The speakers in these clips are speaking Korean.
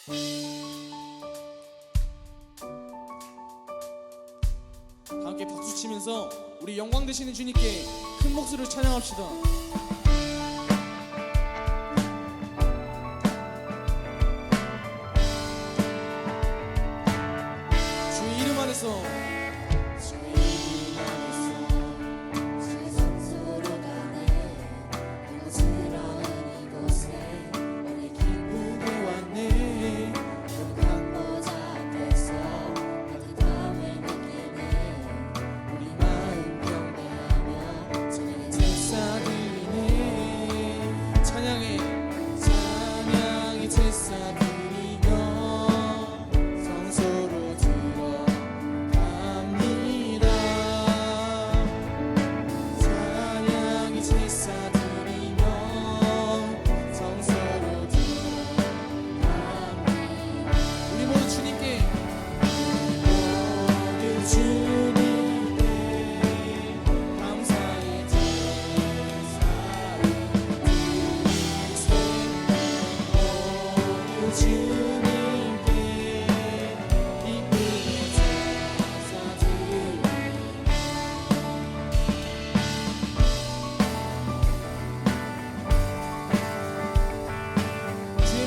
다 함께 박수 치면서 우리 영광 되시는 주님께 큰 목소리로 찬양합시다. 주의 이름 안에서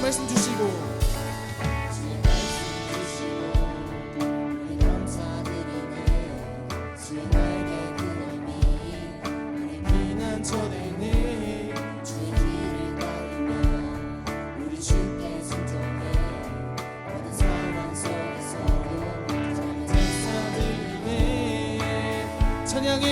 말씀 주시고 우리 감사드리네. 주의 나에게 그 힘이 우리 피난처 되네. 주의 길을 따르며 우리 주께 순종해. 모든 상황 속에서도 저는 감사드리네. 찬양해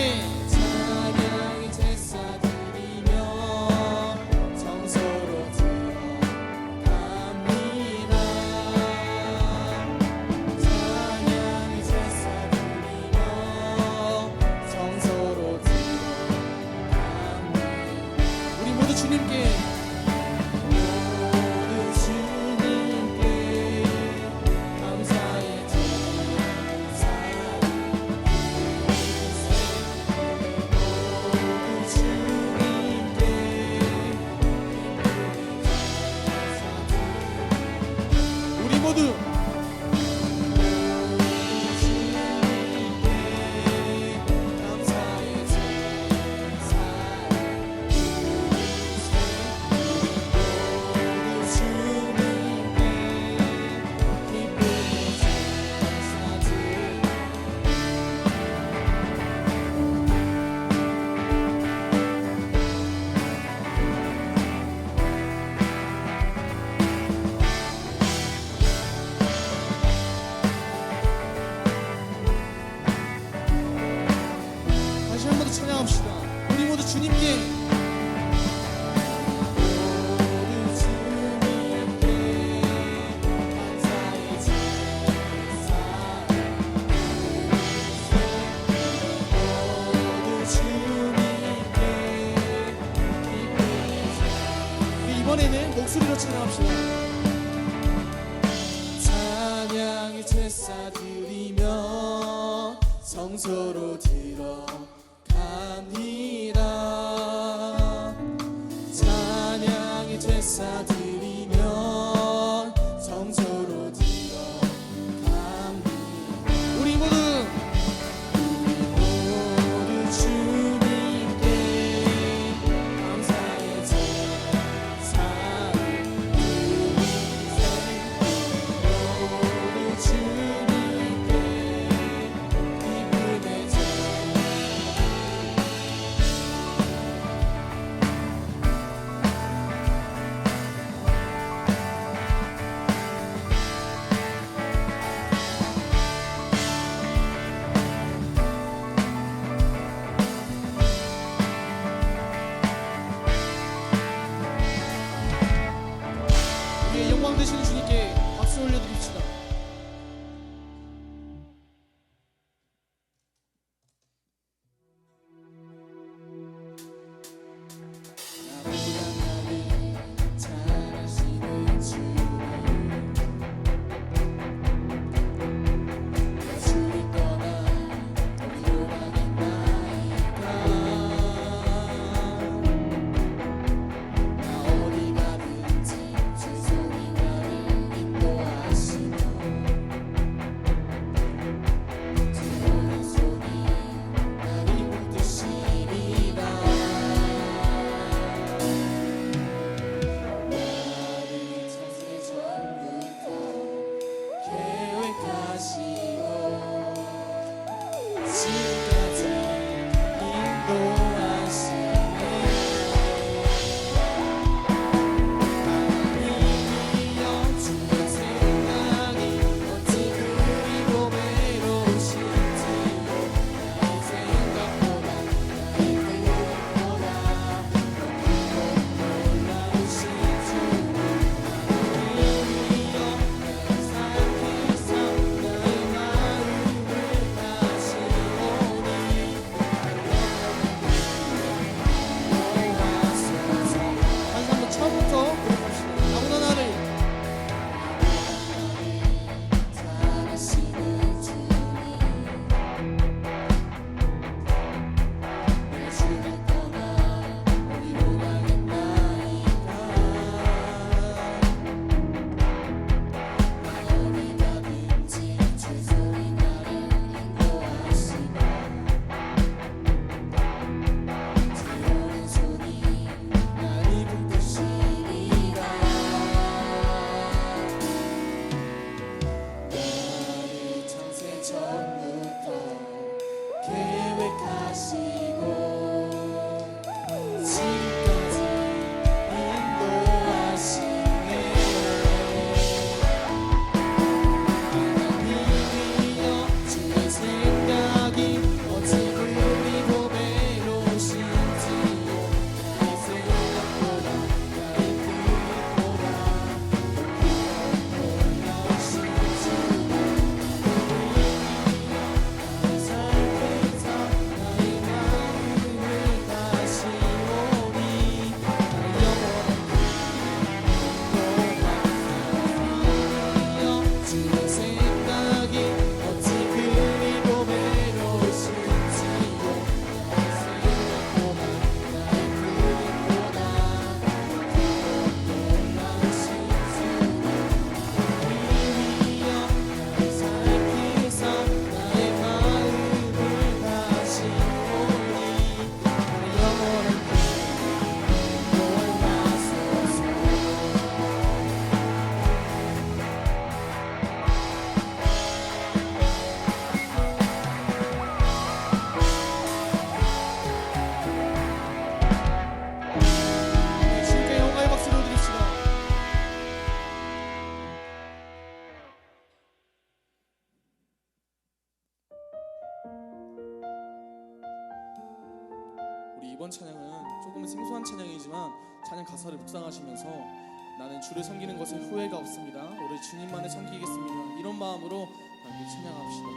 찬양합시다. 우리 모두 주님께 이번에는 목소리로 찬양합시다. 찬양의 제사 드리며 성소로 들어갑니다. 찬양의 제사 드리며 성소로 들어갑니다. 우리 모두 주님께 감사의 제사를 드리세. 모두 주님께 기쁨의 제사. 우리의 영광 되시는 주님께 박수 올려드립시다. 잘하시는 주님, 주님 떠나 어디로 가겠나이까. 나 어디 가든지 주 소리 나를 이번 찬양은 조금은 생소한 찬양이지만 찬양 가사를 묵상하시면서 나는 주를 섬기는 것에 후회가 없습니다. 오직 주님만을 섬기겠습니다. 이런 마음으로 함께 찬양합시다.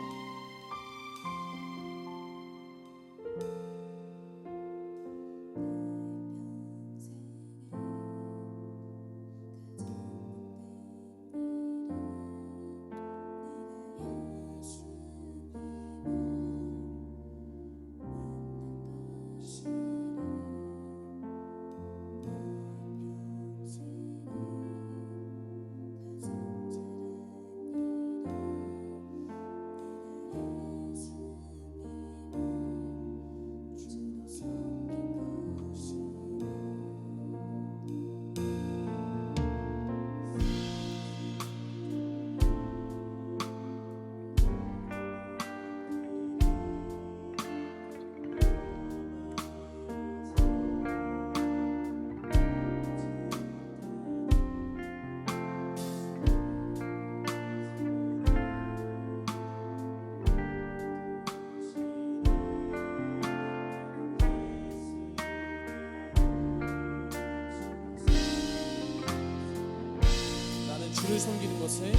주를 섬기는 것에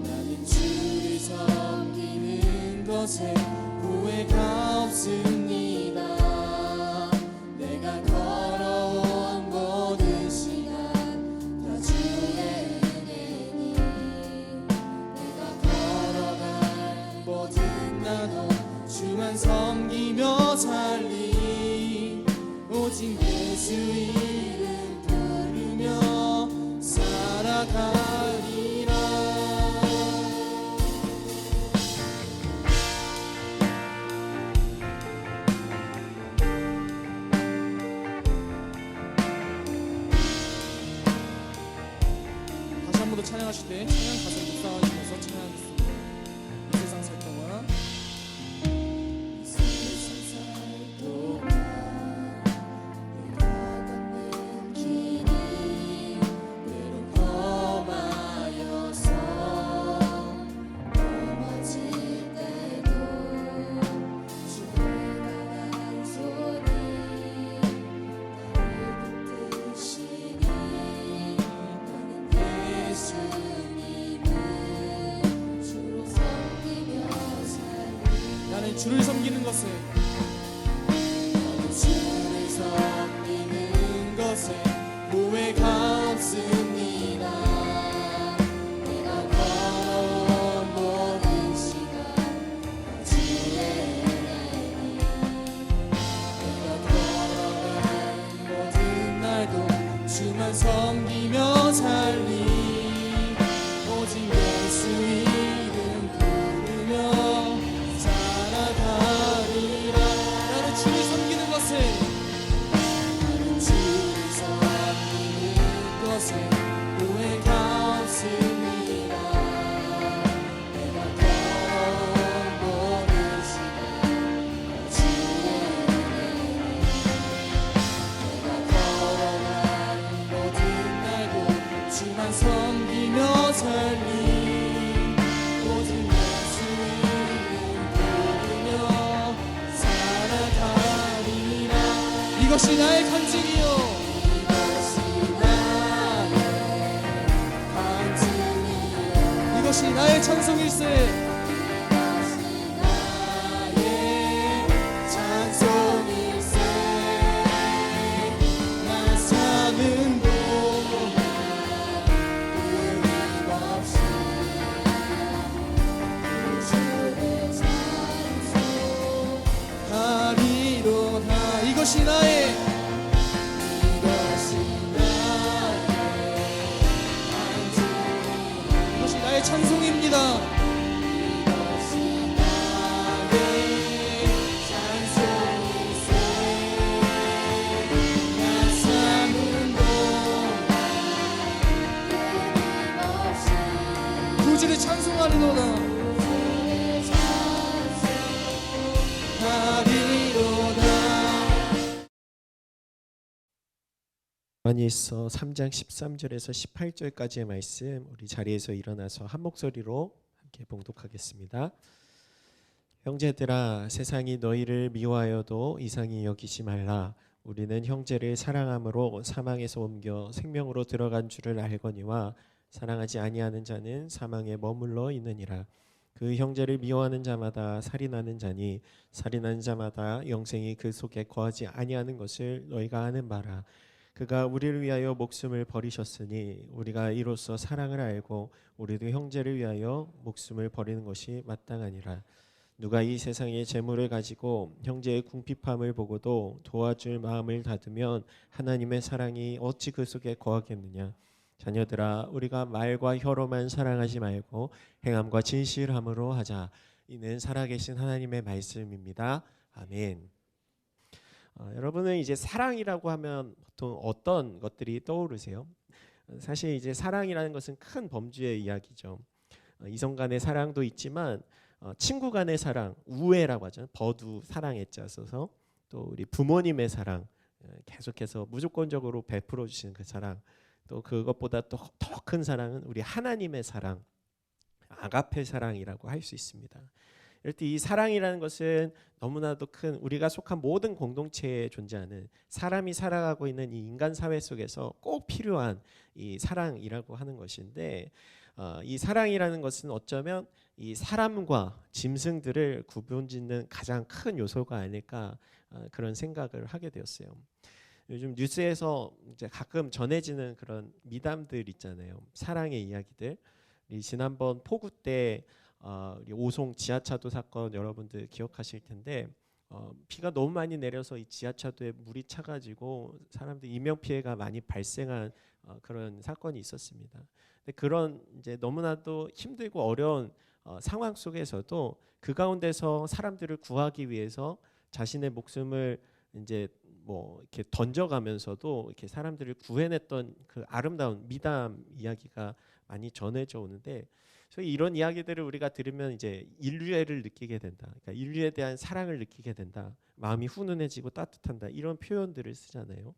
나는 주를 섬기는 것에 후회가 없습니다. 내가 걸어온 모든 시간 다 주의 은혜니 내가 걸어갈 모든 나도 주만 섬기며 살리 오직 예수 이름 부르며 살아가리라. 다시 한 번 더 찬양하실 때 찬양 가사를 묵상하시면서 찬양하겠습니다. 이 세상 살 동안 이 세상 살 동안 내가 걷는 길이 때론 험하여서 넘어질 때도 주의 강한 손이 나를 붙드시니 나는 예수님을 주로 섬기며 살리. 나는 주를 섬기는 것에 나는 주를 섬기는 것에 후회가 없습니다. 내가 걸어온 모든 시간 다 주의 은혜니 내가 걸어간 모든 날도 주만 섬기며 살리 오직 예수 이름 부르며 살아가리라. 나는 주를 섬기는 것에 나는 주를 섬기는 것에 후회가 없습니다. 내가 걸어온 모든 시간 다 주의 은혜니 내가 걸어간 모든 날도 주만 섬기며 살리 오직 예수 이름 부르며 살아가리라. 이것이 나의 간증이요 이것이 나의 간증이요 이것이 나의 찬송일세 이것이 나의 찬송일세. 나 사는 동안 끊임없이 주를 하리로다. 이것이 나의 이것이 나의 간증이요 이것이 나의 찬송입니다. 이것이 나의 찬송일세. 나 사는 동안 끊임없이 구주를 찬송하리로다. 주의 찬송 하리로다. 요한일서 3장 13절에서 18절까지의 말씀 우리 자리에서 일어나서 한 목소리로 함께 봉독하겠습니다. 형제들아, 세상이 너희를 미워하여도 이상히 여기지 말라. 우리는 형제를 사랑함으로 사망에서 옮겨 생명으로 들어간 줄을 알거니와 사랑하지 아니하는 자는 사망에 머물러 있느니라. 그 형제를 미워하는 자마다 살인하는 자니 살인하는 자마다 영생이 그 속에 거하지 아니하는 것을 너희가 아는 바라. 그가 우리를 위하여 목숨을 버리셨으니 우리가 이로써 사랑을 알고 우리도 형제를 위하여 목숨을 버리는 것이 마땅하니라. 누가 이 세상의 재물을 가지고 형제의 궁핍함을 보고도 도와줄 마음을 닫으면 하나님의 사랑이 어찌 그 속에 거하겠느냐. 자녀들아, 우리가 말과 혀로만 사랑하지 말고 행함과 진실함으로 하자. 이는 살아계신 하나님의 말씀입니다. 아멘. 여러분은 이제 사랑이라고 하면 보통 어떤 것들이 떠오르세요? 사실 이제 사랑이라는 것은 큰 범주의 이야기죠. 이성 간의 사랑도 있지만 친구 간의 사랑, 우애라고 하죠. 버두 사랑했자 써서 또 우리 부모님의 사랑, 계속해서 무조건적으로 베풀어 주시는 그 사랑, 또 그것보다 또 더 큰 사랑은 우리 하나님의 사랑, 아가페 사랑이라고 할 수 있습니다. 이럴 때 이 사랑이라는 것은 너무나도 큰 우리가 속한 모든 공동체에 존재하는 사람이 살아가고 있는 이 인간 사회 속에서 꼭 필요한 이 사랑이라고 하는 것인데, 이 사랑이라는 것은 어쩌면 이 사람과 짐승들을 구분짓는 가장 큰 요소가 아닐까, 그런 생각을 하게 되었어요. 요즘 뉴스에서 이제 가끔 전해지는 그런 미담들 있잖아요. 사랑의 이야기들. 지난번 폭우 때 우리 오송 지하차도 사건 여러분들 기억하실 텐데, 비가 너무 많이 내려서 이 지하차도에 물이 차가지고 사람들 인명 피해가 많이 발생한 그런 사건이 있었습니다. 근데 그런 이제 너무나도 힘들고 어려운 상황 속에서도 그 가운데서 사람들을 구하기 위해서 자신의 목숨을 이제 뭐 이렇게 던져가면서도 이렇게 사람들을 구해냈던 그 아름다운 미담 이야기가 많이 전해져 오는데, 그래서 이런 이야기들을 우리가 들으면 이제 인류애를 느끼게 된다. 그러니까 인류에 대한 사랑을 느끼게 된다. 마음이 훈훈해지고 따뜻한다. 이런 표현들을 쓰잖아요.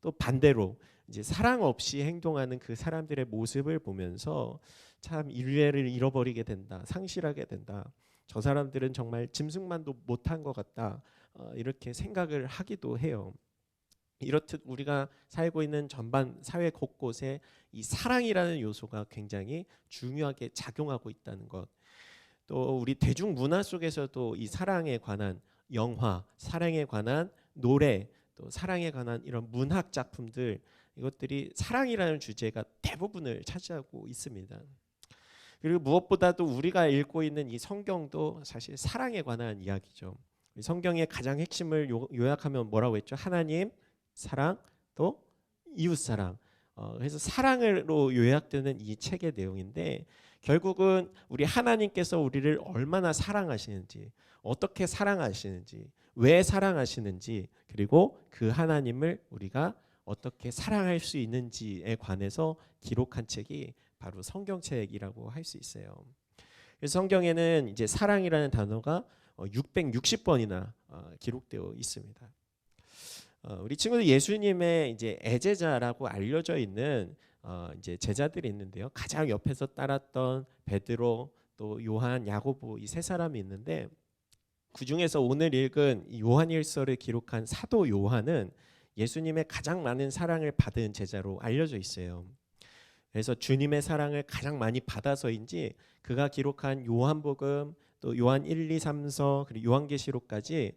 또 반대로 이제 사랑 없이 행동하는 그 사람들의 모습을 보면서 참 인류애를 잃어버리게 된다. 상실하게 된다. 저 사람들은 정말 짐승만도 못한 것 같다. 이렇게 생각을 하기도 해요. 이렇듯 우리가 살고 있는 전반 사회 곳곳에 이 사랑이라는 요소가 굉장히 중요하게 작용하고 있다는 것. 또 우리 대중문화 속에서도 이 사랑에 관한 영화, 사랑에 관한 노래, 또 사랑에 관한 이런 문학 작품들, 이것들이 사랑이라는 주제가 대부분을 차지하고 있습니다. 그리고 무엇보다도 우리가 읽고 있는 이 성경도 사실 사랑에 관한 이야기죠. 성경의 가장 핵심을 요약하면 뭐라고 했죠? 하나님, 사랑, 또 이웃사랑. 그래서 사랑으로 요약되는 이 책의 내용인데, 결국은 우리 하나님께서 우리를 얼마나 사랑하시는지, 어떻게 사랑하시는지, 왜 사랑하시는지, 그리고 그 하나님을 우리가 어떻게 사랑할 수 있는지에 관해서 기록한 책이 바로 성경책이라고 할 수 있어요. 그래서 성경에는 이제 사랑이라는 단어가 660번이나 기록되어 있습니다. 우리 친구들 예수님의 이제 애제자라고 알려져 있는 이제 제자들이 있는데요. 가장 옆에서 따랐던 베드로, 또 요한, 야고보 이 세 사람이 있는데, 그 중에서 오늘 읽은 요한일서를 기록한 사도 요한은 예수님의 가장 많은 사랑을 받은 제자로 알려져 있어요. 그래서 주님의 사랑을 가장 많이 받아서인지 그가 기록한 요한복음, 또 요한 1, 2, 3서, 그리고 요한계시록까지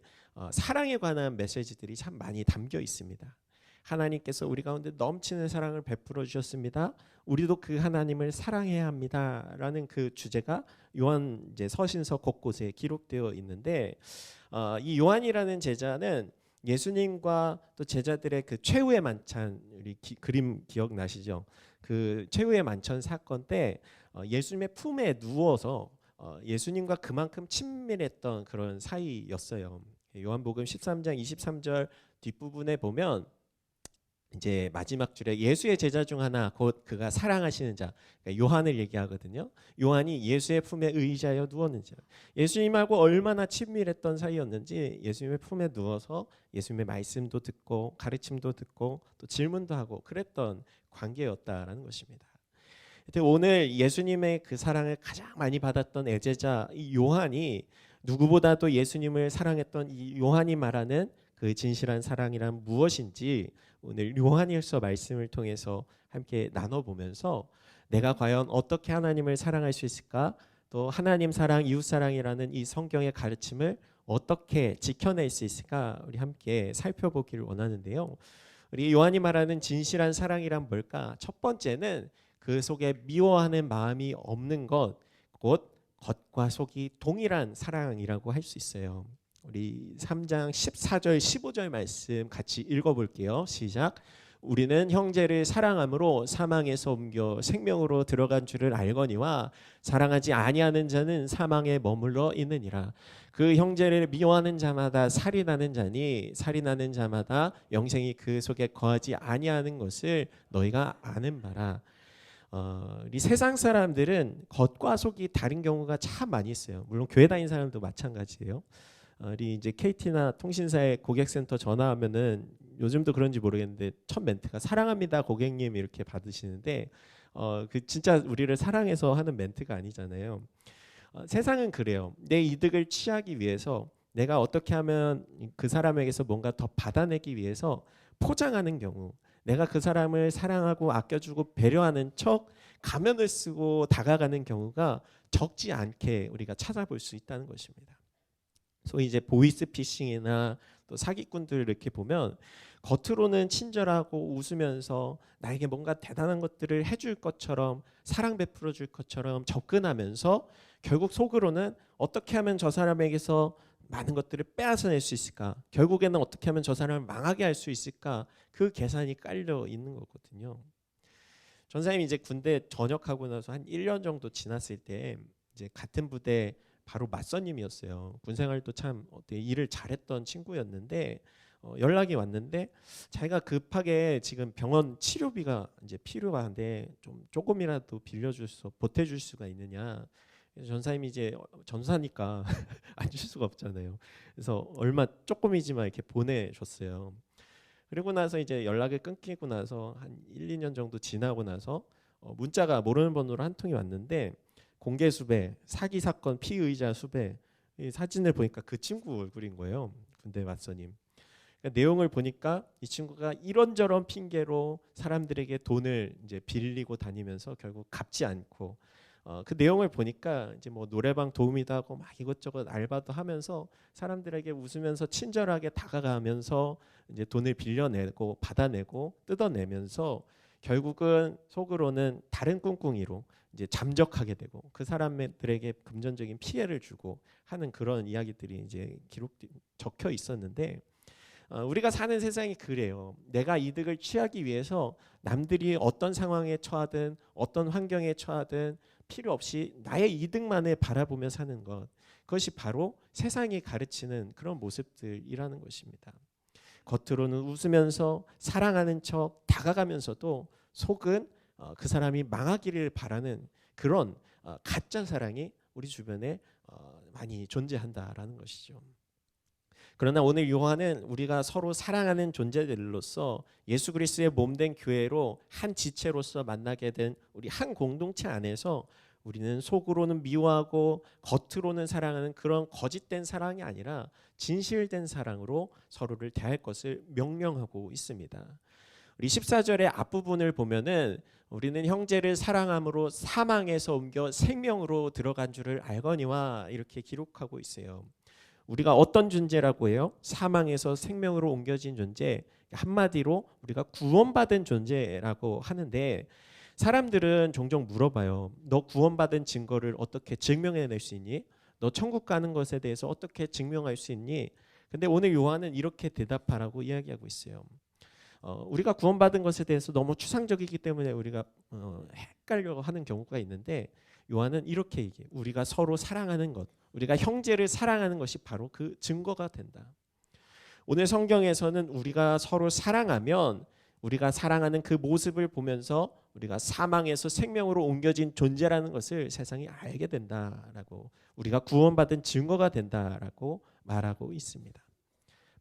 사랑에 관한 메시지들이 참 많이 담겨 있습니다. 하나님께서 우리 가운데 넘치는 사랑을 베풀어 주셨습니다. 우리도 그 하나님을 사랑해야 합니다라는 그 주제가 요한 이제 서신서 곳곳에 기록되어 있는데, 이 요한이라는 제자는 예수님과 또 제자들의 그 최후의 만찬, 우리 그림 기억나시죠? 그 최후의 만찬 사건 때 예수님의 품에 누워서 예수님과 그만큼 친밀했던 그런 사이였어요. 요한복음 13장 23절 뒷부분에 보면 이제 마지막 줄에 예수의 제자 중 하나 곧 그가 사랑하시는 자, 그러니까 요한을 얘기하거든요. 요한이 예수의 품에 의지하여 누웠는지, 예수님하고 얼마나 친밀했던 사이였는지 예수님의 품에 누워서 예수님의 말씀도 듣고 가르침도 듣고 또 질문도 하고 그랬던 관계였다라는 것입니다. 오늘 예수님의 그 사랑을 가장 많이 받았던 애제자 이 요한이 누구보다도 예수님을 사랑했던 이 요한이 말하는 그 진실한 사랑이란 무엇인지 오늘 요한일서 말씀을 통해서 함께 나눠보면서 내가 과연 어떻게 하나님을 사랑할 수 있을까? 또 하나님 사랑, 이웃 사랑이라는 이 성경의 가르침을 어떻게 지켜낼 수 있을까? 우리 함께 살펴보기를 원하는데요. 우리 요한이 말하는 진실한 사랑이란 뭘까? 첫 번째는 그 속에 미워하는 마음이 없는 것, 곧 겉과 속이 동일한 사랑이라고 할 수 있어요. 우리 3장 14절 15절 말씀 같이 읽어볼게요. 시작. 우리는 형제를 사랑함으로 사망에서 옮겨 생명으로 들어간 줄을 알거니와 사랑하지 아니하는 자는 사망에 머물러 있느니라. 그 형제를 미워하는 자마다 살인하는 자니 살인하는 자마다 영생이 그 속에 거하지 아니하는 것을 너희가 아는 바라. 이 세상 사람들은 겉과 속이 다른 경우가 참 많이 있어요. 물론 교회 다니는 사람도 마찬가지예요. 우리 이제 KT나 통신사의 고객센터 전화하면은 요즘도 그런지 모르겠는데 첫 멘트가 사랑합니다 고객님 이렇게 받으시는데 그 진짜 우리를 사랑해서 하는 멘트가 아니잖아요. 세상은 그래요. 내 이득을 취하기 위해서 내가 어떻게 하면 그 사람에게서 뭔가 더 받아내기 위해서 포장하는 경우, 내가 그 사람을 사랑하고 아껴주고 배려하는 척 가면을 쓰고 다가가는 경우가 적지 않게 우리가 찾아볼 수 있다는 것입니다. 소위 이제 보이스피싱이나 또 사기꾼들을 이렇게 보면 겉으로는 친절하고 웃으면서 나에게 뭔가 대단한 것들을 해줄 것처럼 사랑 베풀어 줄 것처럼 접근하면서 결국 속으로는 어떻게 하면 저 사람에게서 많은 것들을 빼앗아낼 수 있을까? 결국에는 어떻게 하면 저 사람을 망하게 할 수 있을까? 그 계산이 깔려 있는 거거든요. 전사님이 이제 군대 전역하고 나서 한 1년 정도 지났을 때 이제 같은 부대 바로 맞선님이었어요. 군생활도 참 일을 잘했던 친구였는데 연락이 왔는데 자기가 급하게 지금 병원 치료비가 이제 필요한데 좀 조금이라도 보태줄 수가 있느냐. 전사님이 이제 전사니까 안 줄 수가 없잖아요. 그래서 얼마 조금이지만 이렇게 보내줬어요. 그리고 나서 이제 연락이 끊기고 나서 한 1, 2년 정도 지나고 나서 문자가 모르는 번호로 한 통이 왔는데 공개 수배, 사기 사건 피의자 수배, 이 사진을 보니까 그 친구 얼굴인 거예요. 군대 맞선님. 그러니까 내용을 보니까 이 친구가 이런저런 핑계로 사람들에게 돈을 이제 빌리고 다니면서 결국 갚지 않고 그 내용을 보니까 이제 뭐 노래방 도우미도 하고 막 이것저것 알바도 하면서 사람들에게 웃으면서 친절하게 다가가면서 이제 돈을 빌려내고 받아내고 뜯어내면서 결국은 속으로는 다른 꿍꿍이로 이제 잠적하게 되고 그 사람들에게 금전적인 피해를 주고 하는 그런 이야기들이 이제 적혀 있었는데 우리가 사는 세상이 그래요. 내가 이득을 취하기 위해서 남들이 어떤 상황에 처하든 어떤 환경에 처하든 필요 없이 나의 이득만을 바라보며 사는 것, 그것이 바로 세상이 가르치는 그런 모습들이라는 것입니다. 겉으로는 웃으면서 사랑하는 척 다가가면서도 속은 그 사람이 망하기를 바라는 그런 가짜 사랑이 우리 주변에 많이 존재한다라는 것이죠. 그러나 오늘 요한은 우리가 서로 사랑하는 존재들로서 예수 그리스도의 몸된 교회로 한 지체로서 만나게 된 우리 한 공동체 안에서 우리는 속으로는 미워하고 겉으로는 사랑하는 그런 거짓된 사랑이 아니라 진실된 사랑으로 서로를 대할 것을 명령하고 있습니다. 우리 14절의 앞부분을 보면은 우리는 형제를 사랑함으로 사망에서 옮겨 생명으로 들어간 줄을 알거니와 이렇게 기록하고 있어요. 우리가 어떤 존재라고 해요? 사망에서 생명으로 옮겨진 존재, 한마디로 우리가 구원받은 존재라고 하는데 사람들은 종종 물어봐요. 너 구원받은 증거를 어떻게 증명해낼 수 있니? 너 천국 가는 것에 대해서 어떻게 증명할 수 있니? 근데 오늘 요한은 이렇게 대답하라고 이야기하고 있어요. 우리가 구원받은 것에 대해서 너무 추상적이기 때문에 우리가 헷갈려 하는 경우가 있는데 요한은 이렇게 얘기해요. 우리가 서로 사랑하는 것, 우리가 형제를 사랑하는 것이 바로 그 증거가 된다. 오늘 성경에서는 우리가 서로 사랑하면 우리가 사랑하는 그 모습을 보면서 우리가 사망에서 생명으로 옮겨진 존재라는 것을 세상이 알게 된다라고, 우리가 구원받은 증거가 된다라고 말하고 있습니다.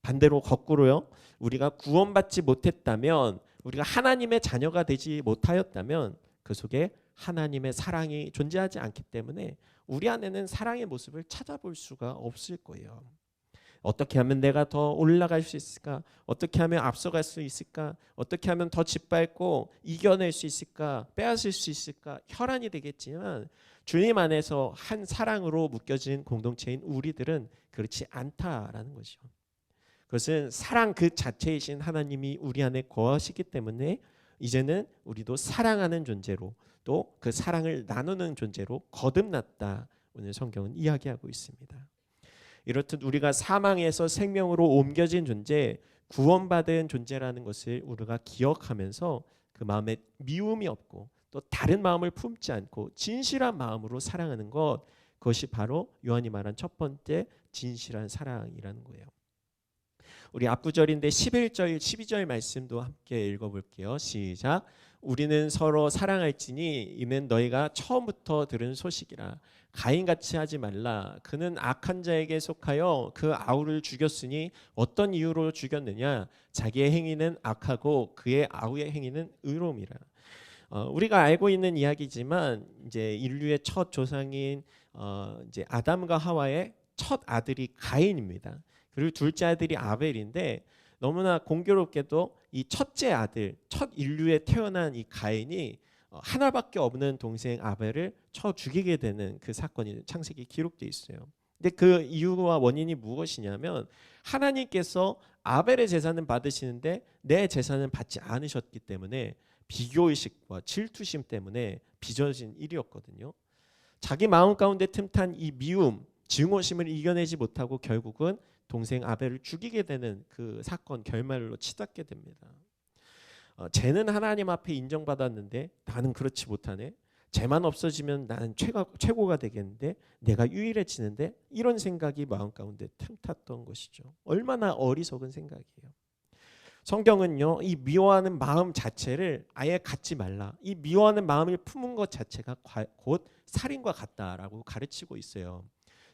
반대로 거꾸로요. 우리가 구원받지 못했다면, 우리가 하나님의 자녀가 되지 못하였다면 그 속에 하나님의 사랑이 존재하지 않기 때문에 우리 안에는 사랑의 모습을 찾아볼 수가 없을 거예요. 어떻게 하면 내가 더 올라갈 수 있을까? 어떻게 하면 앞서갈 수 있을까? 어떻게 하면 더 짓밟고 이겨낼 수 있을까? 빼앗을 수 있을까? 혈안이 되겠지만 주님 안에서 한 사랑으로 묶여진 공동체인 우리들은 그렇지 않다라는 거죠. 그것은 사랑 그 자체이신 하나님이 우리 안에 거하시기 때문에 이제는 우리도 사랑하는 존재로 또 그 사랑을 나누는 존재로 거듭났다. 오늘 성경은 이야기하고 있습니다. 이렇듯 우리가 사망에서 생명으로 옮겨진 존재, 구원받은 존재라는 것을 우리가 기억하면서 그 마음에 미움이 없고 또 다른 마음을 품지 않고 진실한 마음으로 사랑하는 것, 그것이 바로 요한이 말한 첫 번째 진실한 사랑이라는 거예요. 우리 앞구절인데 11절, 12절 말씀도 함께 읽어볼게요. 시작. 우리는 서로 사랑할지니 이는 너희가 처음부터 들은 소식이라. 가인같이 하지 말라. 그는 악한 자에게 속하여 그 아우를 죽였으니 어떤 이유로 죽였느냐? 자기의 행위는 악하고 그의 아우의 행위는 의로움이라. 우리가 알고 있는 이야기지만 이제 인류의 첫 조상인 이제 아담과 하와의 첫 아들이 가인입니다. 그리고 둘째 아들이 아벨인데 너무나 공교롭게도 이 첫째 아들, 첫 인류에 태어난 이 가인이 하나밖에 없는 동생 아벨을 쳐 죽이게 되는 그 사건이 창세기에 기록되어 있어요. 근데 그 이유와 원인이 무엇이냐면 하나님께서 아벨의 제사는 받으시는데 내 제사는 받지 않으셨기 때문에 비교의식과 질투심 때문에 빚어진 일이었거든요. 자기 마음 가운데 틈탄 이 미움, 증오심을 이겨내지 못하고 결국은 동생 아벨을 죽이게 되는 그 사건 결말로 치닫게 됩니다. 쟤는 하나님 앞에 인정받았는데 나는 그렇지 못하네. 쟤만 없어지면 나는 최고가 되겠는데 내가 유일해지는데, 이런 생각이 마음 가운데 틈탔던 것이죠. 얼마나 어리석은 생각이에요. 성경은요, 이 미워하는 마음 자체를 아예 갖지 말라. 이 미워하는 마음을 품은 것 자체가 곧 살인과 같다라고 가르치고 있어요.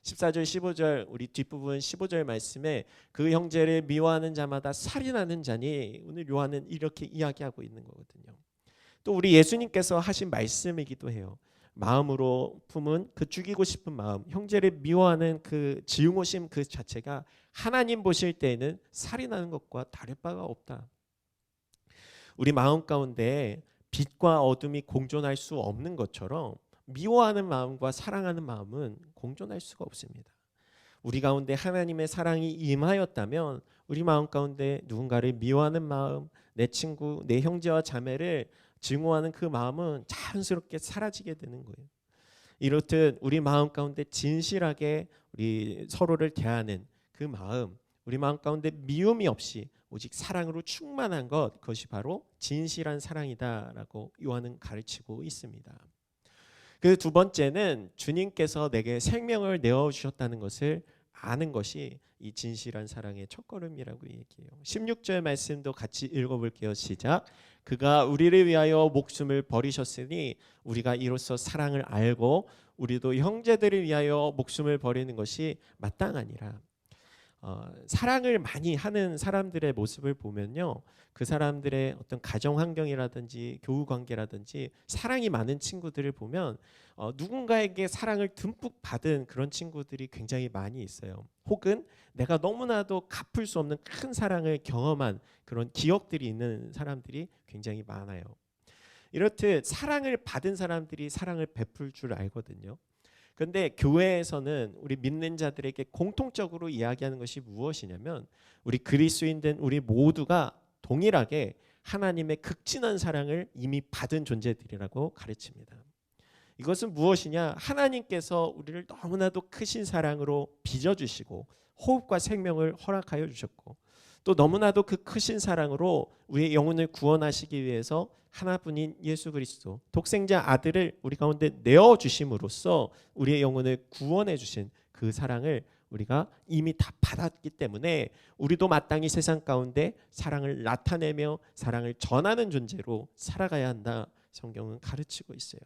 14절 15절 우리 뒷부분 15절 말씀에 그 형제를 미워하는 자마다 살인하는 자니, 오늘 요한은 이렇게 이야기하고 있는 거거든요. 또 우리 예수님께서 하신 말씀이기도 해요. 마음으로 품은 그 죽이고 싶은 마음, 형제를 미워하는 그 증오심 그 자체가 하나님 보실 때에는 살인하는 것과 다를 바가 없다. 우리 마음 가운데 빛과 어둠이 공존할 수 없는 것처럼 미워하는 마음과 사랑하는 마음은 공존할 수가 없습니다. 우리 가운데 하나님의 사랑이 임하였다면 우리 마음 가운데 누군가를 미워하는 마음, 내 친구, 내 형제와 자매를 증오하는 그 마음은 자연스럽게 사라지게 되는 거예요. 이렇듯 우리 마음 가운데 진실하게 우리 서로를 대하는 그 마음, 우리 마음 가운데 미움이 없이 오직 사랑으로 충만한 것, 그것이 바로 진실한 사랑이다라고 요한은 가르치고 있습니다. 그 두 번째는 주님께서 내게 생명을 내어주셨다는 것을 아는 것이 이 진실한 사랑의 첫걸음이라고 얘기해요. 16절 말씀도 같이 읽어볼게요. 시작. 그가 우리를 위하여 목숨을 버리셨으니 우리가 이로써 사랑을 알고 우리도 형제들을 위하여 목숨을 버리는 것이 마땅하니라. 사랑을 많이 하는 사람들의 모습을 보면요, 그 사람들의 어떤 가정 환경이라든지 교우 관계라든지 사랑이 많은 친구들을 보면 누군가에게 사랑을 듬뿍 받은 그런 친구들이 굉장히 많이 있어요. 혹은 내가 너무나도 갚을 수 없는 큰 사랑을 경험한 그런 기억들이 있는 사람들이 굉장히 많아요. 이렇듯 사랑을 받은 사람들이 사랑을 베풀 줄 알거든요. 그런데 교회에서는 우리 믿는 자들에게 공통적으로 이야기하는 것이 무엇이냐면 우리 그리스도인된 우리 모두가 동일하게 하나님의 극진한 사랑을 이미 받은 존재들이라고 가르칩니다. 이것은 무엇이냐? 하나님께서 우리를 너무나도 크신 사랑으로 빚어주시고 호흡과 생명을 허락하여 주셨고 또 너무나도 그 크신 사랑으로 우리의 영혼을 구원하시기 위해서 하나뿐인 예수 그리스도 독생자 아들을 우리 가운데 내어주심으로써 우리의 영혼을 구원해 주신 그 사랑을 우리가 이미 다 받았기 때문에 우리도 마땅히 세상 가운데 사랑을 나타내며 사랑을 전하는 존재로 살아가야 한다. 성경은 가르치고 있어요.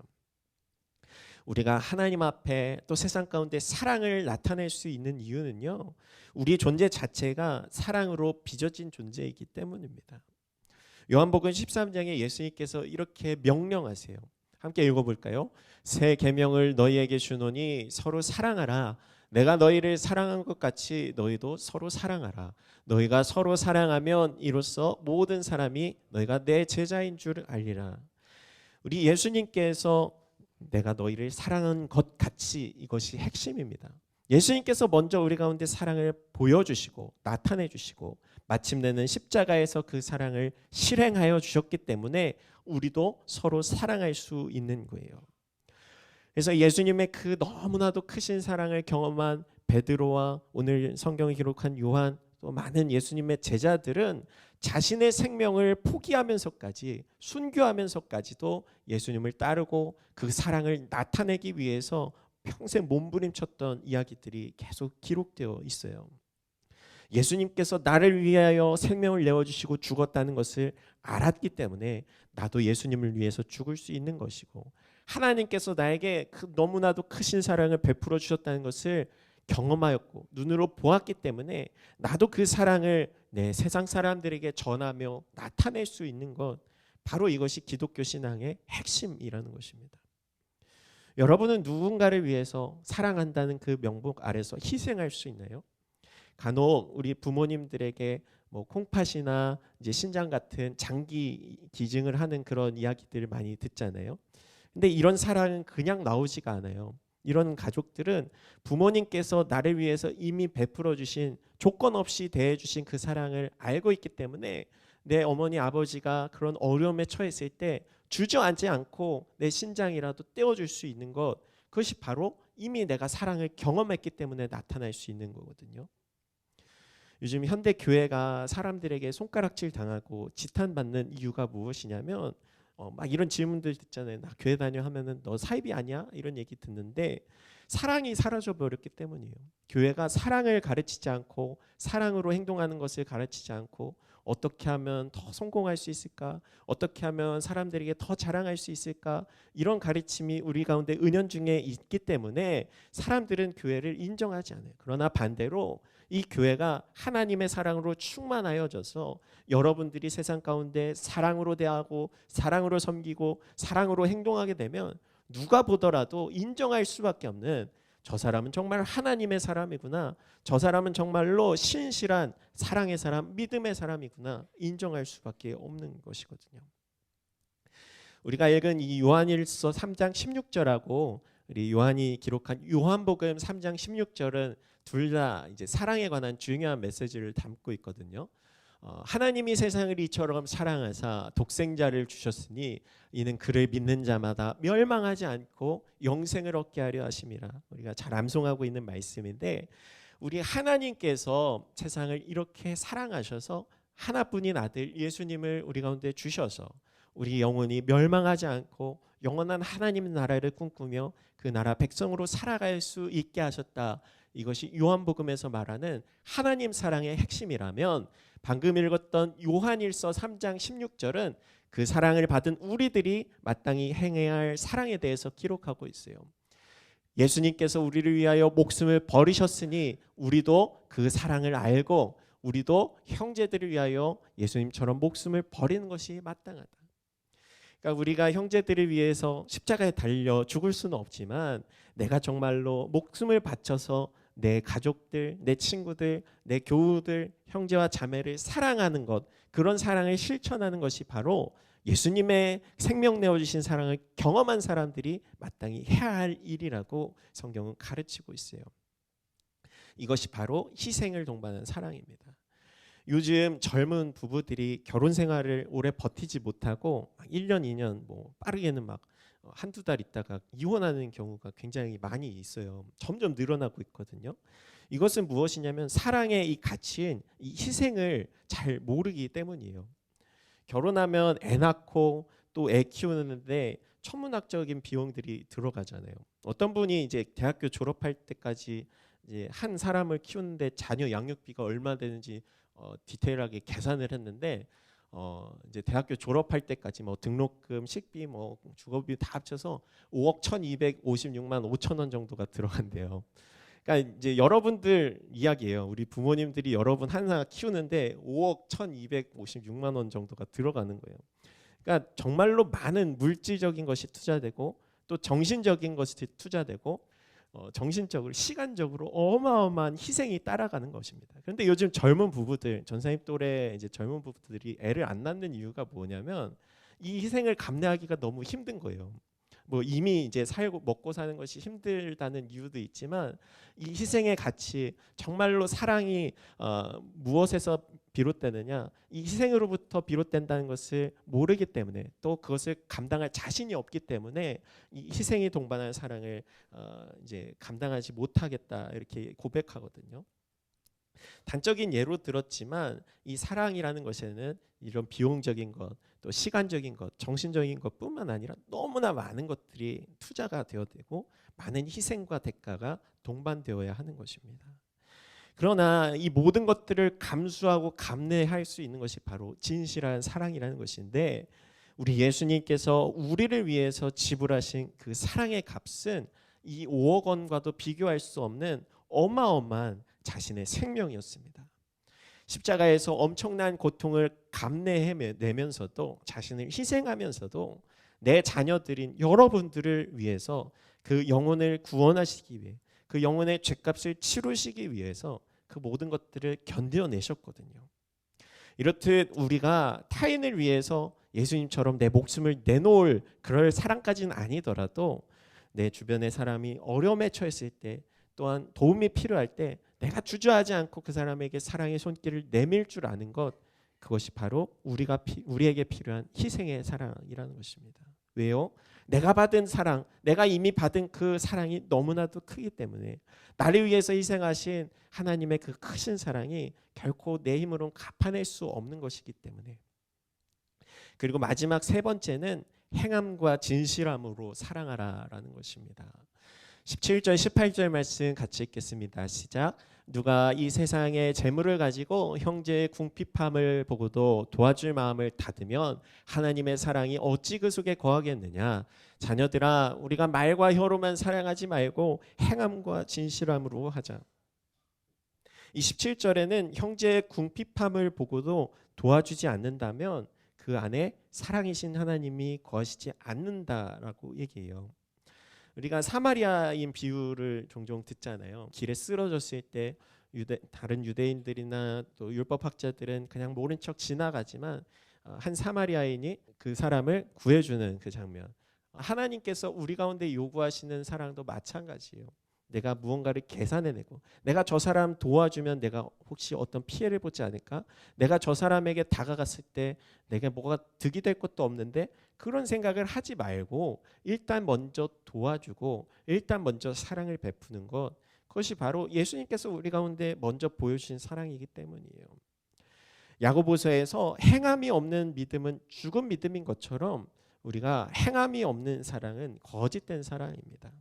우리가 하나님 앞에 또 세상 가운데 사랑을 나타낼 수 있는 이유는요, 우리 존재 자체가 사랑으로 빚어진 존재이기 때문입니다. 요한복음 13장에 예수님께서 이렇게 명령하세요. 함께 읽어볼까요? 새 계명을 너희에게 주노니 서로 사랑하라. 내가 너희를 사랑한 것 같이 너희도 서로 사랑하라. 너희가 서로 사랑하면 이로써 모든 사람이 너희가 내 제자인 줄 알리라. 우리 예수님께서 내가 너희를 사랑한 것 같이, 이것이 핵심입니다. 예수님께서 먼저 우리 가운데 사랑을 보여주시고 나타내 주시고 마침내는 십자가에서 그 사랑을 실행하여 주셨기 때문에 우리도 서로 사랑할 수 있는 거예요. 그래서 예수님의 그 너무나도 크신 사랑을 경험한 베드로와 오늘 성경을 기록한 요한, 또 많은 예수님의 제자들은 자신의 생명을 포기하면서까지, 순교하면서까지도 예수님을 따르고 그 사랑을 나타내기 위해서 평생 몸부림쳤던 이야기들이 계속 기록되어 있어요. 예수님께서 나를 위하여 생명을 내어주시고 죽었다는 것을 알았기 때문에 나도 예수님을 위해서 죽을 수 있는 것이고, 하나님께서 나에게 그 너무나도 크신 사랑을 베풀어 주셨다는 것을 경험하였고 눈으로 보았기 때문에 나도 그 사랑을 내 세상 사람들에게 전하며 나타낼 수 있는 것, 바로 이것이 기독교 신앙의 핵심이라는 것입니다. 여러분은 누군가를 위해서 사랑한다는 그 명목 아래서 희생할 수 있나요? 간혹 우리 부모님들에게 뭐 콩팥이나 이제 신장 같은 장기 기증을 하는 그런 이야기들을 많이 듣잖아요. 근데 이런 사랑은 그냥 나오지가 않아요. 이런 가족들은 부모님께서 나를 위해서 이미 베풀어 주신, 조건 없이 대해 주신 그 사랑을 알고 있기 때문에 내 어머니 아버지가 그런 어려움에 처했을 때 주저앉지 않고 내 신장이라도 떼어줄 수 있는 것, 그것이 바로 이미 내가 사랑을 경험했기 때문에 나타날 수 있는 거거든요. 요즘 현대 교회가 사람들에게 손가락질 당하고 지탄받는 이유가 무엇이냐면 막 이런 질문들 듣잖아요. 나 교회 다녀 하면은 너 사입이 아니야? 이런 얘기 듣는데 사랑이 사라져 버렸기 때문이에요. 교회가 사랑을 가르치지 않고 사랑으로 행동하는 것을 가르치지 않고 어떻게 하면 더 성공할 수 있을까? 어떻게 하면 사람들에게 더 자랑할 수 있을까? 이런 가르침이 우리 가운데 은연중에 있기 때문에 사람들은 교회를 인정하지 않아요. 그러나 반대로 이 교회가 하나님의 사랑으로 충만하여져서 여러분들이 세상 가운데 사랑으로 대하고 사랑으로 섬기고 사랑으로 행동하게 되면 누가 보더라도 인정할 수밖에 없는, 저 사람은 정말 하나님의 사람이구나, 저 사람은 정말로 신실한 사랑의 사람, 믿음의 사람이구나, 인정할 수밖에 없는 것이거든요. 우리가 읽은 이 요한일서 3장 16절하고 우리 요한이 기록한 요한복음 3장 16절은 둘 다 이제 사랑에 관한 중요한 메시지를 담고 있거든요. 하나님이 세상을 이처럼 사랑하사 독생자를 주셨으니 이는 그를 믿는 자마다 멸망하지 않고 영생을 얻게 하려 하심이라. 우리가 잘 암송하고 있는 말씀인데, 우리 하나님께서 세상을 이렇게 사랑하셔서 하나뿐인 아들 예수님을 우리 가운데 주셔서 우리 영혼이 멸망하지 않고 영원한 하나님 나라를 꿈꾸며 그 나라 백성으로 살아갈 수 있게 하셨다. 이것이 요한복음에서 말하는 하나님 사랑의 핵심이라면, 방금 읽었던 요한일서 3장 16절은 그 사랑을 받은 우리들이 마땅히 행해야 할 사랑에 대해서 기록하고 있어요. 예수님께서 우리를 위하여 목숨을 버리셨으니 우리도 그 사랑을 알고 우리도 형제들을 위하여 예수님처럼 목숨을 버리는 것이 마땅하다. 그러니까 우리가 형제들을 위해서 십자가에 달려 죽을 수는 없지만 내가 정말로 목숨을 바쳐서 내 가족들, 내 친구들, 내 교우들, 형제와 자매를 사랑하는 것, 그런 사랑을 실천하는 것이 바로 예수님의 생명 내어주신 사랑을 경험한 사람들이 마땅히 해야 할 일이라고 성경은 가르치고 있어요. 이것이 바로 희생을 동반한 사랑입니다. 요즘 젊은 부부들이 결혼 생활을 오래 버티지 못하고 1년, 2년 뭐 빠르게는 막 한두 달 있다가 이혼하는 경우가 굉장히 많이 있어요. 점점 늘어나고 있거든요. 이것은 무엇이냐면 사랑의 이 가치인 이 희생을 잘 모르기 때문이에요. 결혼하면 애 낳고 또 애 키우는데 천문학적인 비용들이 들어가잖아요. 어떤 분이 이제 대학교 졸업할 때까지 이제 한 사람을 키우는데 자녀 양육비가 얼마 되는지 디테일하게 계산을 했는데 이제 대학교 졸업할 때까지 뭐 등록금, 식비, 뭐 주거비 다 합쳐서 5억 1,256만 5천 원 정도가 들어간대요. 그러니까 이제 여러분들 이야기예요. 우리 부모님들이 여러분 하나 키우는데 5억 1,256만 원 정도가 들어가는 거예요. 그러니까 정말로 많은 물질적인 것이 투자되고 또 정신적인 것이 투자되고 정신적으로 시간적으로 어마어마한 희생이 따라가는 것입니다. 그런데 요즘 젊은 부부들, 전사님 또래 이제 젊은 부부들이 애를 안 낳는 이유가 뭐냐면 이 희생을 감내하기가 너무 힘든 거예요. 뭐 이미 이제 살고 먹고 사는 것이 힘들다는 이유도 있지만 이 희생의 가치, 정말로 사랑이 무엇에서 비롯되느냐, 이 희생으로부터 비롯된다는 것을 모르기 때문에, 또 그것을 감당할 자신이 없기 때문에 이 희생이 동반한 사랑을 이제 감당하지 못하겠다 이렇게 고백하거든요. 단적인 예로 들었지만 이 사랑이라는 것에는 이런 비용적인 것, 또 시간적인 것, 정신적인 것뿐만 아니라 너무나 많은 것들이 투자가 되어야 되고 많은 희생과 대가가 동반되어야 하는 것입니다. 그러나 이 모든 것들을 감수하고 감내할 수 있는 것이 바로 진실한 사랑이라는 것인데, 우리 예수님께서 우리를 위해서 지불하신 그 사랑의 값은 이 5억 원과도 비교할 수 없는 어마어마한 자신의 생명이었습니다. 십자가에서 엄청난 고통을 감내해내면서도, 자신을 희생하면서도 내 자녀들인 여러분들을 위해서 그 영혼을 구원하시기 위해, 그 영혼의 죄값을 치르시기 위해서 그 모든 것들을 견뎌내셨거든요. 이렇듯 우리가 타인을 위해서 예수님처럼 내 목숨을 내놓을 그럴 사랑까지는 아니더라도 내 주변의 사람이 어려움에 처했을 때, 또한 도움이 필요할 때 내가 주저하지 않고 그 사람에게 사랑의 손길을 내밀 줄 아는 것, 그것이 바로 우리에게 필요한 희생의 사랑이라는 것입니다. 왜요? 내가 받은 사랑, 내가 이미 받은 그 사랑이 너무나도 크기 때문에, 나를 위해서 희생하신 하나님의 그 크신 사랑이 결코 내 힘으로는 갚아낼 수 없는 것이기 때문에. 그리고 마지막 세 번째는 행함과 진실함으로 사랑하라라는 것입니다. 17절 18절 말씀 같이 읽겠습니다. 시작. 누가 이 세상의 재물을 가지고 형제의 궁핍함을 보고도 도와줄 마음을 닫으면 하나님의 사랑이 어찌 그 속에 거하겠느냐. 자녀들아, 우리가 말과 혀로만 사랑하지 말고 행함과 진실함으로 하자. 이 17절에는 형제의 궁핍함을 보고도 도와주지 않는다면 그 안에 사랑이신 하나님이 거하시지 않는다라고 얘기해요. 우리가 사마리아인 비유를 종종 듣잖아요. 길에 쓰러졌을 때 다른 유대인들이나 또 율법학자들은 그냥 모른 척 지나가지만 한 사마리아인이 그 사람을 구해주는 그 장면. 하나님께서 우리 가운데 요구하시는 사랑도 마찬가지예요. 내가 무언가를 계산해내고, 내가 저 사람 도와주면 내가 혹시 어떤 피해를 보지 않을까? 내가 저 사람에게 다가갔을 때 내가 뭐가 득이 될 것도 없는데, 그런 생각을 하지 말고 일단 먼저 도와주고 일단 먼저 사랑을 베푸는 것, 그것이 바로 예수님께서 우리 가운데 먼저 보여주신 사랑이기 때문이에요. 야고보서에서 행함이 없는 믿음은 죽은 믿음인 것처럼 우리가 행함이 없는 사랑은 거짓된 사랑입니다.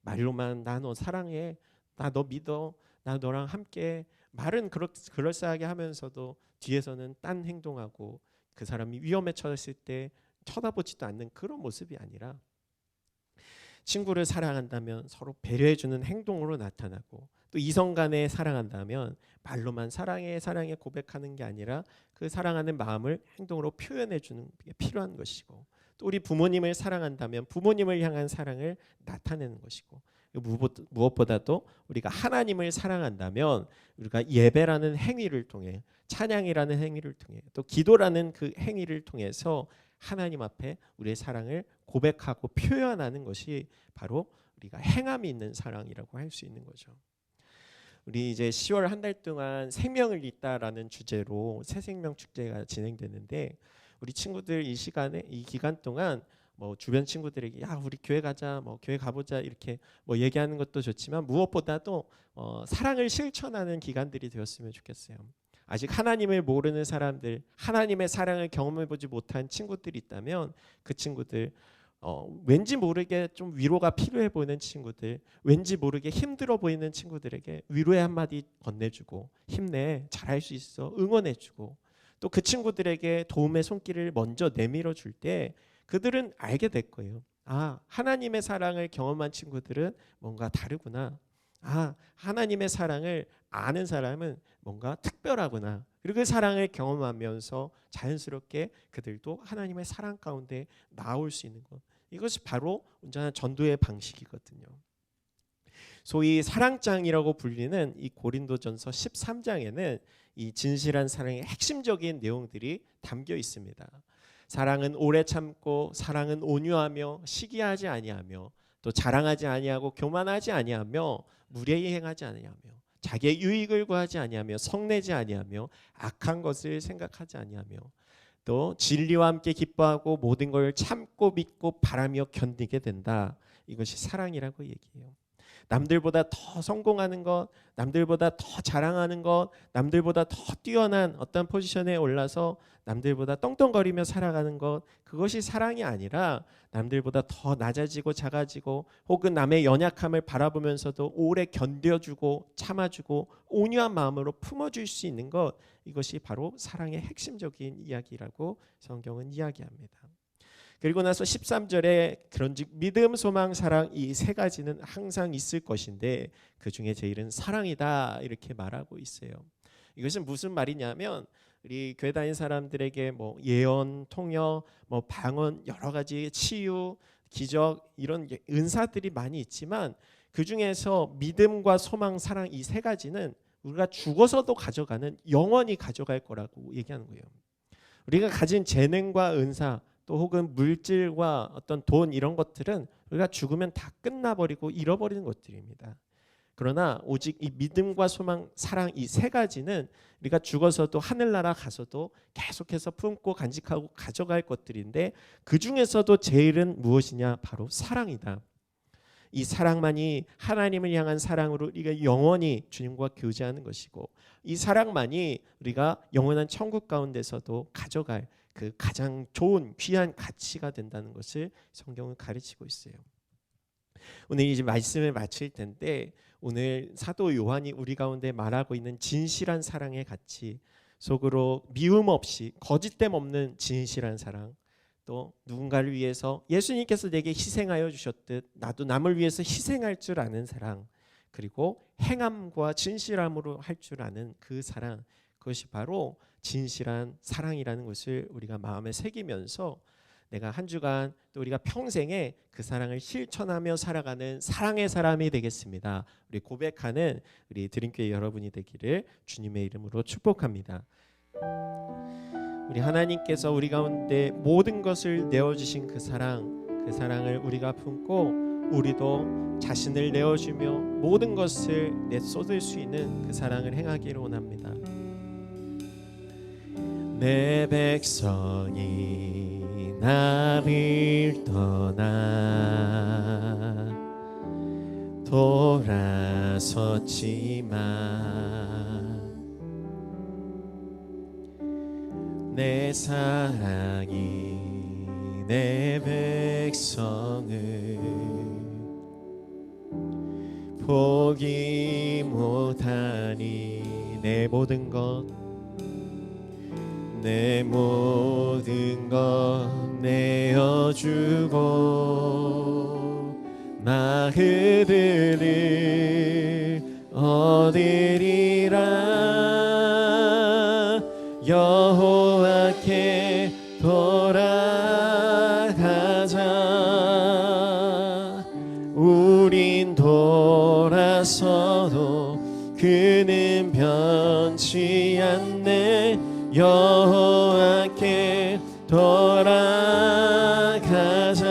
말로만 나 너 사랑해, 나 너 믿어, 나 너랑 함께, 말은 그럴싸하게 하면서도 뒤에서는 딴 행동하고 그 사람이 위험에 처했을 때 쳐다보지도 않는 그런 모습이 아니라, 친구를 사랑한다면 서로 배려해주는 행동으로 나타나고, 또 이성 간에 사랑한다면 말로만 사랑해 사랑해 고백하는 게 아니라 그 사랑하는 마음을 행동으로 표현해주는 게 필요한 것이고, 또 우리 부모님을 사랑한다면 부모님을 향한 사랑을 나타내는 것이고, 무엇보다도 우리가 하나님을 사랑한다면 우리가 예배라는 행위를 통해, 찬양이라는 행위를 통해, 또 기도라는 그 행위를 통해서 하나님 앞에 우리의 사랑을 고백하고 표현하는 것이 바로 우리가 행함이 있는 사랑이라고 할 수 있는 거죠. 우리 이제 10월 한 달 동안 생명을 잇다라는 주제로 새생명 축제가 진행되는데, 우리 친구들 이 기간 동안 뭐 주변 친구들에게 야 우리 교회 가자, 뭐 교회 가보자 이렇게 뭐 얘기하는 것도 좋지만, 무엇보다도 사랑을 실천하는 기간들이 되었으면 좋겠어요. 아직 하나님을 모르는 사람들, 하나님의 사랑을 경험해보지 못한 친구들이 있다면 그 친구들, 왠지 모르게 좀 위로가 필요해 보이는 친구들, 왠지 모르게 힘들어 보이는 친구들에게 위로의 한마디 건네주고, 힘내, 잘할 수 있어, 응원해주고, 또 그 친구들에게 도움의 손길을 먼저 내밀어 줄 때 그들은 알게 될 거예요. 아, 하나님의 사랑을 경험한 친구들은 뭔가 다르구나. 하나님의 사랑을 아는 사람은 뭔가 특별하구나. 그리고 그 사랑을 경험하면서 자연스럽게 그들도 하나님의 사랑 가운데 나올 수 있는 것. 이것이 바로 온전한 전도의 방식이거든요. 소위 사랑장이라고 불리는 이 고린도전서 13장에는 이 진실한 사랑의 핵심적인 내용들이 담겨 있습니다. 사랑은 오래 참고, 사랑은 온유하며, 시기하지 아니하며, 또 자랑하지 아니하고, 교만하지 아니하며, 무례히 행하지 아니하며, 자기의 유익을 구하지 아니하며, 성내지 아니하며, 악한 것을 생각하지 아니하며, 또 진리와 함께 기뻐하고 모든 걸 참고 믿고 바라며 견디게 된다. 이것이 사랑이라고 얘기해요. 남들보다 더 성공하는 것, 남들보다 더 자랑하는 것, 남들보다 더 뛰어난 어떤 포지션에 올라서 남들보다 떵떵거리며 살아가는 것, 그것이 사랑이 아니라 남들보다 더 낮아지고 작아지고 혹은 남의 연약함을 바라보면서도 오래 견뎌주고 참아주고 온유한 마음으로 품어줄 수 있는 것, 이것이 바로 사랑의 핵심적인 이야기라고 성경은 이야기합니다. 그리고 나서 13절에 그런즉 믿음, 소망, 사랑 이 세 가지는 항상 있을 것인데 그 중에 제일은 사랑이다 이렇게 말하고 있어요. 이것은 무슨 말이냐면 우리 교회 다니는 사람들에게 뭐 예언, 통역, 뭐 방언, 여러 가지 치유, 기적 이런 은사들이 많이 있지만 그 중에서 믿음과 소망, 사랑 이 세 가지는 우리가 죽어서도 가져가는 영원히 가져갈 거라고 얘기하는 거예요. 우리가 가진 재능과 은사 또 혹은 물질과 어떤 돈 이런 것들은 우리가 죽으면 다 끝나버리고 잃어버리는 것들입니다. 그러나 오직 이 믿음과 소망, 사랑 이 세 가지는 우리가 죽어서도 하늘나라 가서도 계속해서 품고 간직하고 가져갈 것들인데 그 중에서도 제일은 무엇이냐? 바로 사랑이다. 이 사랑만이 하나님을 향한 사랑으로 우리가 영원히 주님과 교제하는 것이고 이 사랑만이 우리가 영원한 천국 가운데서도 가져갈 그 가장 좋은 귀한 가치가 된다는 것을 성경은 가르치고 있어요. 오늘 이제 말씀을 마칠 텐데 오늘 사도 요한이 우리 가운데 말하고 있는 진실한 사랑의 가치, 속으로 미움 없이 거짓됨 없는 진실한 사랑, 또 누군가를 위해서 예수님께서 내게 희생하여 주셨듯 나도 남을 위해서 희생할 줄 아는 사랑, 그리고 행함과 진실함으로 할 줄 아는 그 사랑, 그것이 바로 진실한 사랑이라는 것을 우리가 마음에 새기면서 내가 한 주간 또 우리가 평생에 그 사랑을 실천하며 살아가는 사랑의 사람이 되겠습니다. 우리 고백하는 우리 드림교회 여러분이 되기를 주님의 이름으로 축복합니다. 우리 하나님께서 우리 가운데 모든 것을 내어주신 그 사랑을 우리가 품고 우리도 자신을 내어주며 모든 것을 내쏟을 수 있는 그 사랑을 행하기를 원합니다. 내 백성이 나를 떠나 돌아섰지만 내 사랑이 내 백성을 포기 못하니 내 모든 것 내어주고 나 그들을 얻으리라. 여호와께 돌아가자. 우린 돌아서도 그는 변치 않네. 여호와께 돌아가자.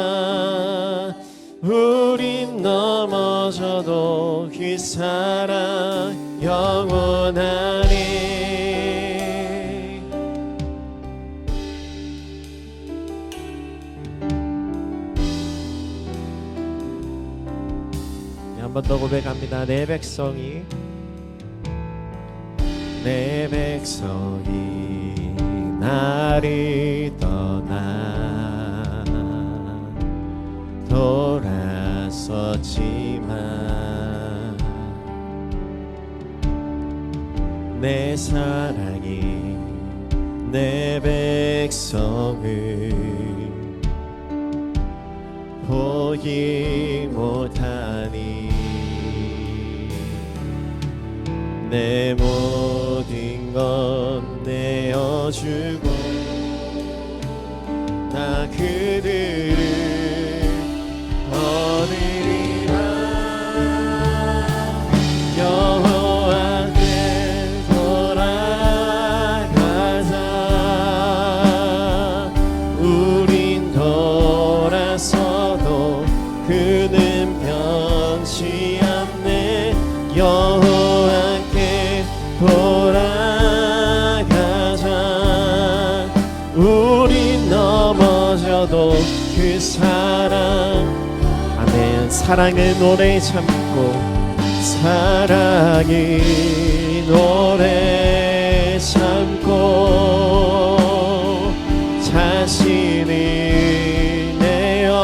우린 넘어져도 그 사랑 영원하리. 한 번 더 고백합니다. 내 백성이 나를 떠나 돌아섰지만 내 사랑이 내 백성을 포기 못하니 내 모든 것 내어주고 나 그들을 얻으리라. 여호와께 돌아가자. 우린 돌아서도 그는 변치 않네. 여호와께 돌아가자. 우린 넘어져도 그 사랑, 아멘. 사랑은 오래 참고 사랑이 오래 참고 자신을 내어주네.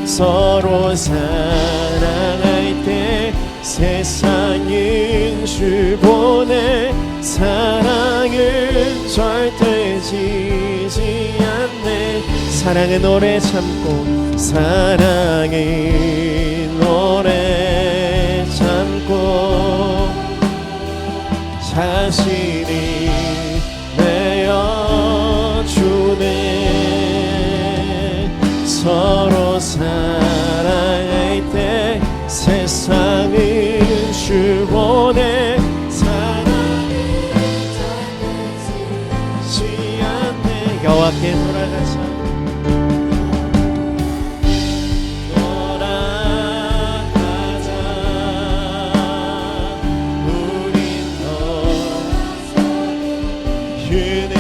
서로 사랑할 때 세상은 주 보내. 사랑은 절대 지지 않네. 사랑은 오래 참고 사랑은 오래 참고 자신이 내어주네. 서로 사랑할 때 세상은 주 보내. 사랑은 지지 않네. 여호와께 돌아가자. 그는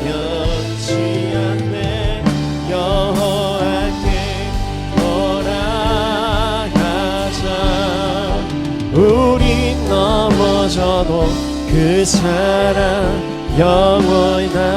변치 않네. 여호와께 돌아가자. 우린 넘어져도 그 사랑 영원하네.